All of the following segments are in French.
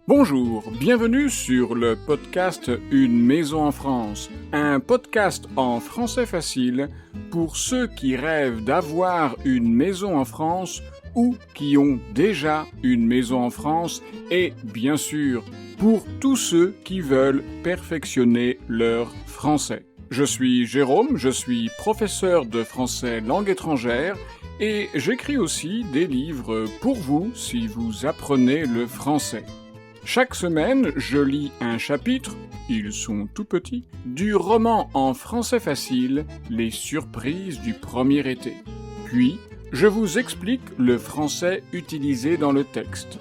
Bonjour, bienvenue sur le podcast Une maison en France, un podcast en français facile pour ceux qui rêvent d'avoir une maison en France ou qui ont déjà une maison en France et bien sûr pour tous ceux qui veulent perfectionner leur français. Je suis Jérôme, je suis professeur de français langue étrangère et j'écris aussi des livres pour vous si vous apprenez le français. Chaque semaine, je lis un chapitre, ils sont tout petits, du roman en français facile, Les surprises du premier été. Puis, je vous explique le français utilisé dans le texte.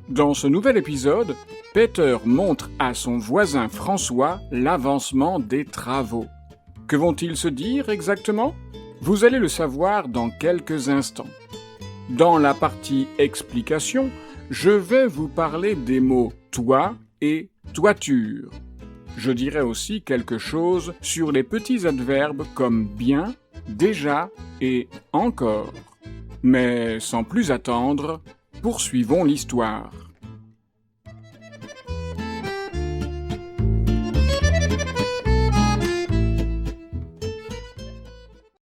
Dans ce nouvel épisode, Peter montre à son voisin François l'avancement des travaux. Que vont-ils se dire exactement ? Vous allez le savoir dans quelques instants. Dans la partie explication, je vais vous parler des mots « toit » et « toiture ». Je dirai aussi quelque chose sur les petits adverbes comme « bien »,« déjà » et « encore ». Mais sans plus attendre, poursuivons l'histoire.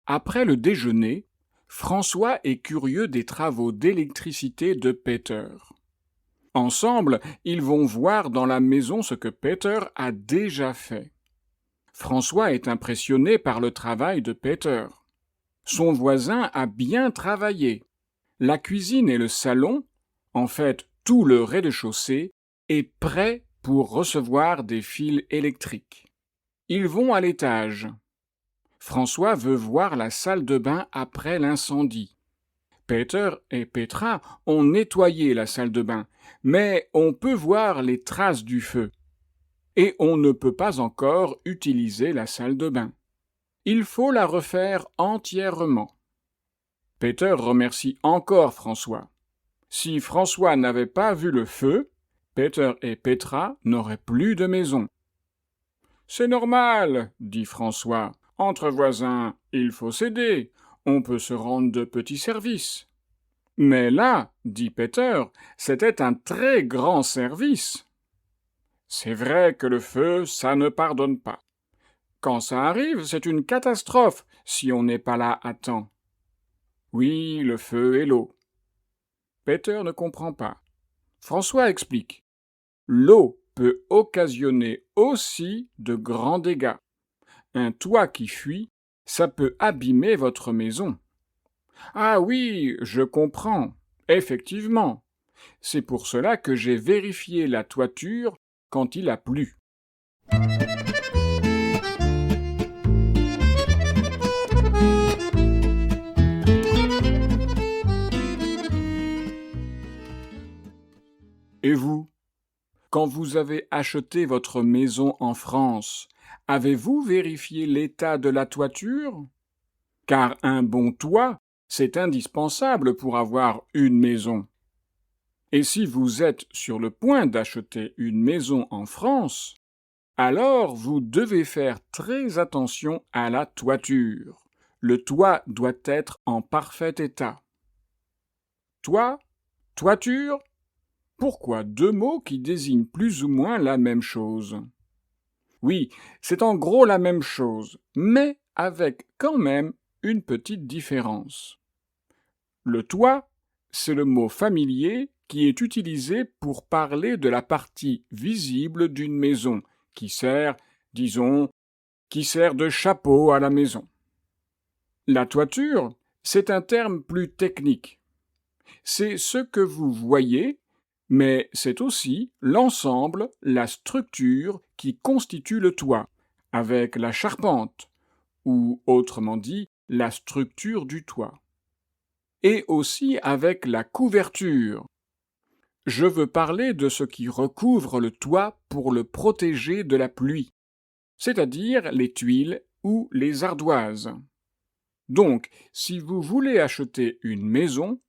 Après le déjeuner, François est curieux des travaux d'électricité de Peter. Ensemble, ils vont voir dans la maison ce que Peter a déjà fait. François est impressionné par le travail de Peter. Son voisin a bien travaillé. La cuisine et le salon, en fait tout le rez-de-chaussée, est prêt pour recevoir des fils électriques. Ils vont à l'étage. François veut voir la salle de bain après l'incendie. Peter et Petra ont nettoyé la salle de bain, mais on peut voir les traces du feu. Et on ne peut pas encore utiliser la salle de bain. Il faut la refaire entièrement. Peter remercie encore François. Si François n'avait pas vu le feu, Peter et Petra n'auraient plus de maison. « C'est normal, dit François. Entre voisins, il faut s'aider. On peut se rendre de petits services. » Mais là, dit Peter, c'était un très grand service. C'est vrai que le feu, ça ne pardonne pas. Quand ça arrive, c'est une catastrophe si on n'est pas là à temps. Oui, le feu et l'eau. Peter ne comprend pas. François explique. L'eau peut occasionner aussi de grands dégâts. Un toit qui fuit, ça peut abîmer votre maison. Ah oui, je comprends. Effectivement. C'est pour cela que j'ai vérifié la toiture quand il a plu. Et vous, quand vous avez acheté votre maison en France, avez-vous vérifié l'état de la toiture ? Car un bon toit, c'est indispensable pour avoir une maison. Et si vous êtes sur le point d'acheter une maison en France, alors vous devez faire très attention à la toiture. Le toit doit être en parfait état. Toit, toiture, pourquoi deux mots qui désignent plus ou moins la même chose ? Oui, c'est en gros la même chose, mais avec quand même une petite différence. Le toit, c'est le mot familier qui est utilisé pour parler de la partie visible d'une maison, qui sert, disons, de chapeau à la maison. La toiture, c'est un terme plus technique. C'est ce que vous voyez, mais c'est aussi l'ensemble, la structure qui constitue le toit, avec la charpente, ou autrement dit, la structure du toit. Et aussi avec la couverture. Je veux parler de ce qui recouvre le toit pour le protéger de la pluie, c'est-à-dire les tuiles ou les ardoises. Donc, si vous voulez acheter une maison,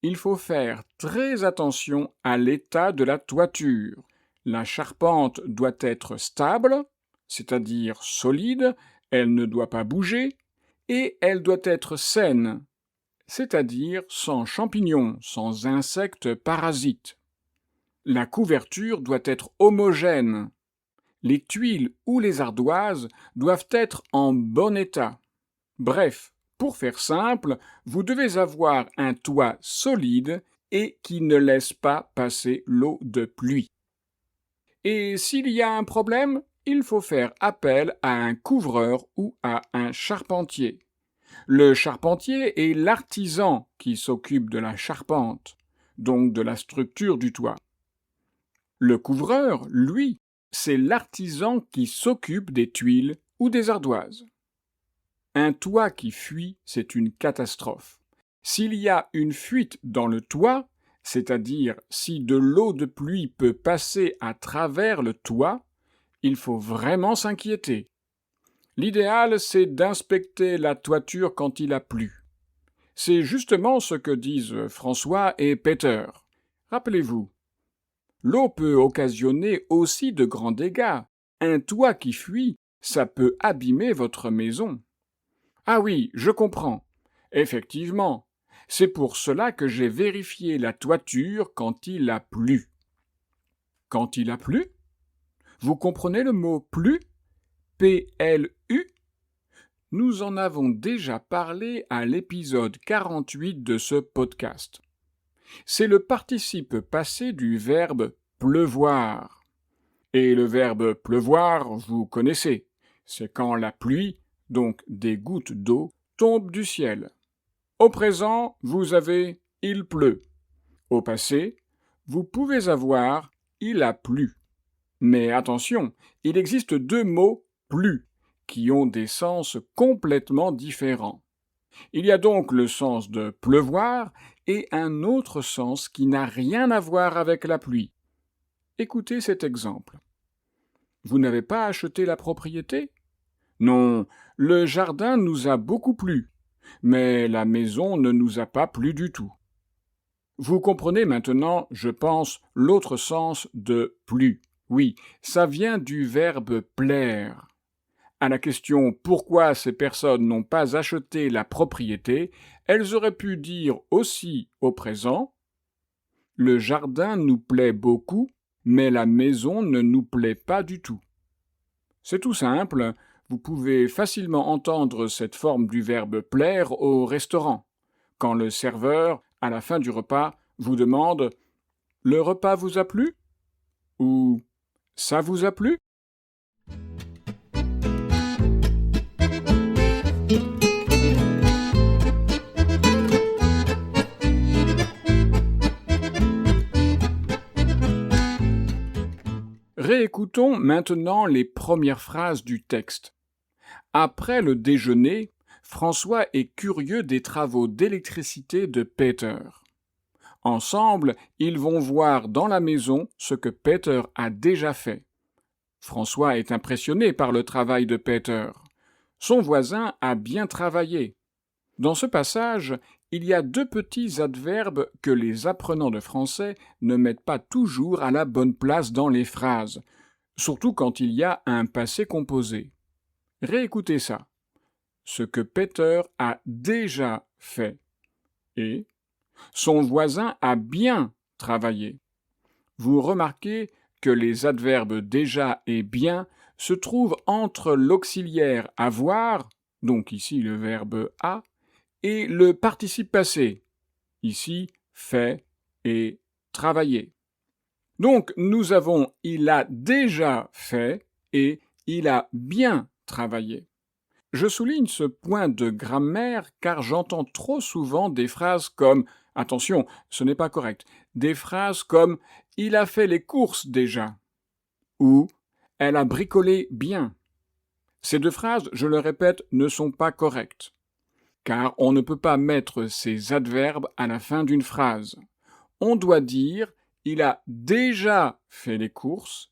il faut faire très attention à l'état de la toiture. La charpente doit être stable, c'est-à-dire solide, elle ne doit pas bouger, et elle doit être saine, c'est-à-dire sans champignons, sans insectes parasites. La couverture doit être homogène. Les tuiles ou les ardoises doivent être en bon état. Bref, pour faire simple, vous devez avoir un toit solide et qui ne laisse pas passer l'eau de pluie. Et s'il y a un problème, il faut faire appel à un couvreur ou à un charpentier. Le charpentier est l'artisan qui s'occupe de la charpente, donc de la structure du toit. Le couvreur, lui, c'est l'artisan qui s'occupe des tuiles ou des ardoises. Un toit qui fuit, c'est une catastrophe. S'il y a une fuite dans le toit, c'est-à-dire si de l'eau de pluie peut passer à travers le toit, il faut vraiment s'inquiéter. L'idéal, c'est d'inspecter la toiture quand il a plu. C'est justement ce que disent François et Peter. Rappelez-vous, l'eau peut occasionner aussi de grands dégâts. Un toit qui fuit, ça peut abîmer votre maison. Ah oui, je comprends. Effectivement, c'est pour cela que j'ai vérifié la toiture quand il a plu. Quand il a plu? Vous comprenez le mot plu? P-L-U? Nous en avons déjà parlé à l'épisode 48 de ce podcast. C'est le participe passé du verbe pleuvoir. Et le verbe pleuvoir, vous connaissez. C'est quand la pluie, donc des gouttes d'eau, tombe du ciel. Au présent, vous avez il pleut. Au passé, vous pouvez avoir il a plu. Mais attention, il existe deux mots plu qui ont des sens complètement différents. Il y a donc le sens de pleuvoir et un autre sens qui n'a rien à voir avec la pluie. Écoutez cet exemple. Vous n'avez pas acheté la propriété? Non, le jardin nous a beaucoup plu, mais la maison ne nous a pas plu du tout. Vous comprenez maintenant, je pense, l'autre sens de plu. Oui, ça vient du verbe plaire. À la question pourquoi ces personnes n'ont pas acheté la propriété, elles auraient pu dire aussi au présent le jardin nous plaît beaucoup, mais la maison ne nous plaît pas du tout. C'est tout simple, vous pouvez facilement entendre cette forme du verbe plaire au restaurant, quand le serveur, à la fin du repas, vous demande « Le repas vous a plu ?» ou « Ça vous a plu ?» Réécoutons maintenant les premières phrases du texte. Après le déjeuner, François est curieux des travaux d'électricité de Peter. Ensemble, ils vont voir dans la maison ce que Peter a déjà fait. François est impressionné par le travail de Peter. Son voisin a bien travaillé. Dans ce passage, il y a deux petits adverbes que les apprenants de français ne mettent pas toujours à la bonne place dans les phrases, surtout quand il y a un passé composé. Réécoutez ça. Ce que Peter a déjà fait. Et son voisin a bien travaillé. Vous remarquez que les adverbes déjà et bien se trouvent entre l'auxiliaire avoir, donc ici le verbe a, et le participe passé, ici fait et travailler. Donc nous avons il a déjà fait et il a bien travaillé. Je souligne ce point de grammaire car j'entends trop souvent des phrases comme « attention, ce n'est pas correct », des phrases comme « il a fait les courses déjà » ou « elle a bricolé bien ». Ces deux phrases, je le répète, ne sont pas correctes, car on ne peut pas mettre ces adverbes à la fin d'une phrase. On doit dire « il a déjà fait les courses »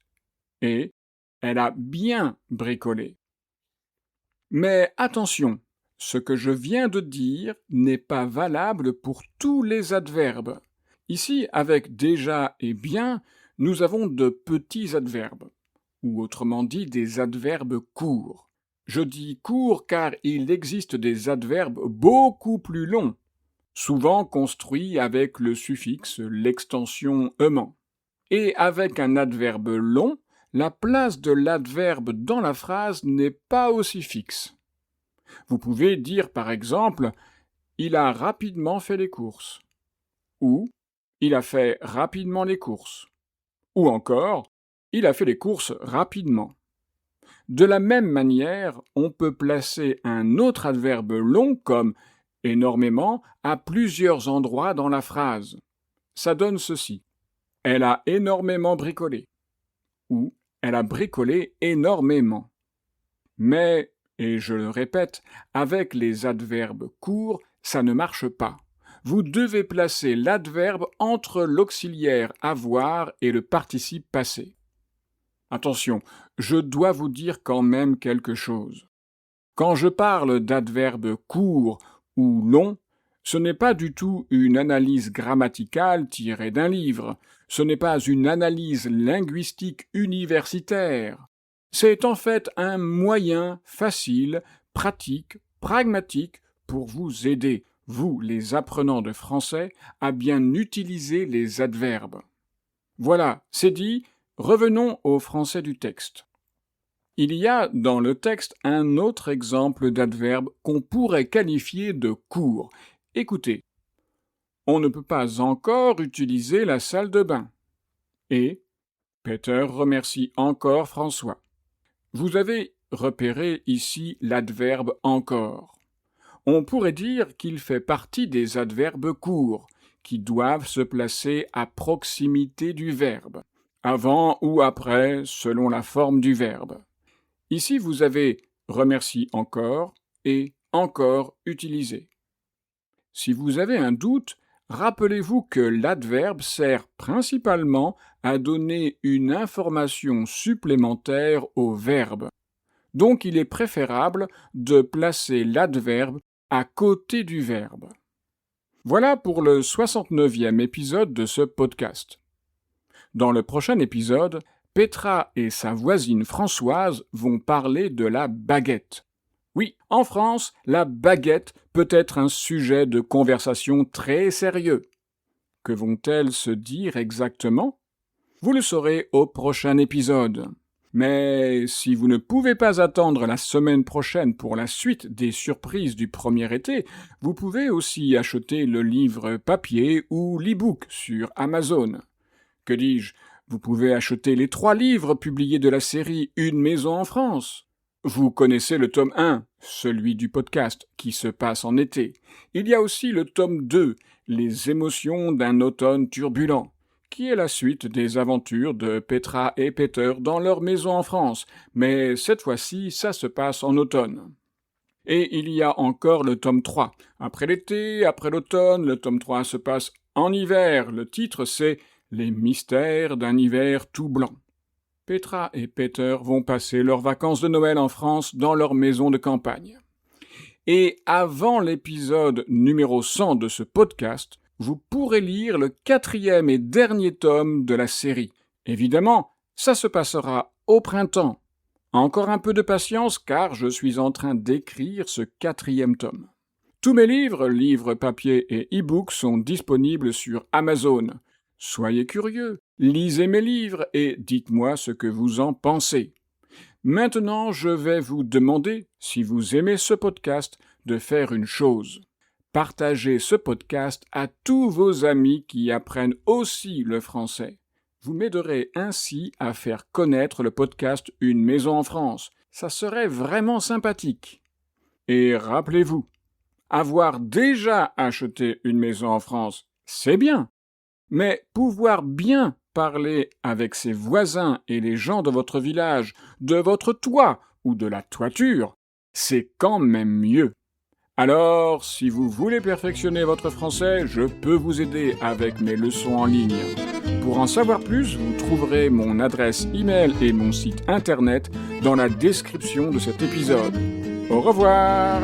et « elle a bien bricolé ». Mais attention, ce que je viens de dire n'est pas valable pour tous les adverbes. Ici, avec déjà et bien, nous avons de petits adverbes, ou autrement dit des adverbes courts. Je dis courts car il existe des adverbes beaucoup plus longs, souvent construits avec le suffixe l'extension -ement. Et avec un adverbe long, la place de l'adverbe dans la phrase n'est pas aussi fixe. Vous pouvez dire par exemple « Il a rapidement fait les courses » ou « Il a fait rapidement les courses » ou encore « Il a fait les courses rapidement ». De la même manière, on peut placer un autre adverbe long comme « énormément » à plusieurs endroits dans la phrase. Ça donne ceci. Elle a énormément bricolé. Ou elle a bricolé énormément. Mais, et je le répète, avec les adverbes courts, ça ne marche pas. Vous devez placer l'adverbe entre l'auxiliaire avoir et le participe passé. Attention, je dois vous dire quand même quelque chose. Quand je parle d'adverbes courts ou longs, ce n'est pas du tout une analyse grammaticale tirée d'un livre, ce n'est pas une analyse linguistique universitaire. C'est en fait un moyen facile, pratique, pragmatique pour vous aider, vous les apprenants de français, à bien utiliser les adverbes. Voilà, c'est dit, revenons au français du texte. Il y a dans le texte un autre exemple d'adverbe qu'on pourrait qualifier de court. Écoutez, on ne peut pas encore utiliser la salle de bain. Et Peter remercie encore François. Vous avez repéré ici l'adverbe encore. On pourrait dire qu'il fait partie des adverbes courts, qui doivent se placer à proximité du verbe, avant ou après, selon la forme du verbe. Ici, vous avez remercie encore et encore utilisé. Si vous avez un doute, rappelez-vous que l'adverbe sert principalement à donner une information supplémentaire au verbe. Donc il est préférable de placer l'adverbe à côté du verbe. Voilà pour le 69e épisode de ce podcast. Dans le prochain épisode, Petra et sa voisine Françoise vont parler de la baguette. Oui, en France, la baguette peut être un sujet de conversation très sérieux. Que vont-elles se dire exactement? Vous le saurez au prochain épisode. Mais si vous ne pouvez pas attendre la semaine prochaine pour la suite des surprises du premier été, vous pouvez aussi acheter le livre papier ou l'e-book sur Amazon. Que dis-je? Vous pouvez acheter les 3 livres publiés de la série Une maison en France. Vous connaissez le tome 1, celui du podcast, qui se passe en été. Il y a aussi le tome 2, Les émotions d'un automne turbulent, qui est la suite des aventures de Petra et Peter dans leur maison en France, mais cette fois-ci, ça se passe en automne. Et il y a encore le tome 3. Après l'été, après l'automne, le tome 3 se passe en hiver. Le titre, c'est « Les mystères d'un hiver tout blanc ». Petra et Peter vont passer leurs vacances de Noël en France dans leur maison de campagne. Et avant l'épisode numéro 100 de ce podcast, vous pourrez lire le 4e et dernier tome de la série. Évidemment, ça se passera au printemps. Encore un peu de patience car je suis en train d'écrire ce 4e tome. Tous mes livres papier et e-book sont disponibles sur Amazon. Soyez curieux, lisez mes livres et dites-moi ce que vous en pensez. Maintenant, je vais vous demander, si vous aimez ce podcast, de faire une chose. Partagez ce podcast à tous vos amis qui apprennent aussi le français. Vous m'aiderez ainsi à faire connaître le podcast Une maison en France. Ça serait vraiment sympathique. Et rappelez-vous, avoir déjà acheté une maison en France, c'est bien. Mais pouvoir bien parler avec ses voisins et les gens de votre village, de votre toit ou de la toiture, c'est quand même mieux. Alors, si vous voulez perfectionner votre français, je peux vous aider avec mes leçons en ligne. Pour en savoir plus, vous trouverez mon adresse e-mail et mon site internet dans la description de cet épisode. Au revoir!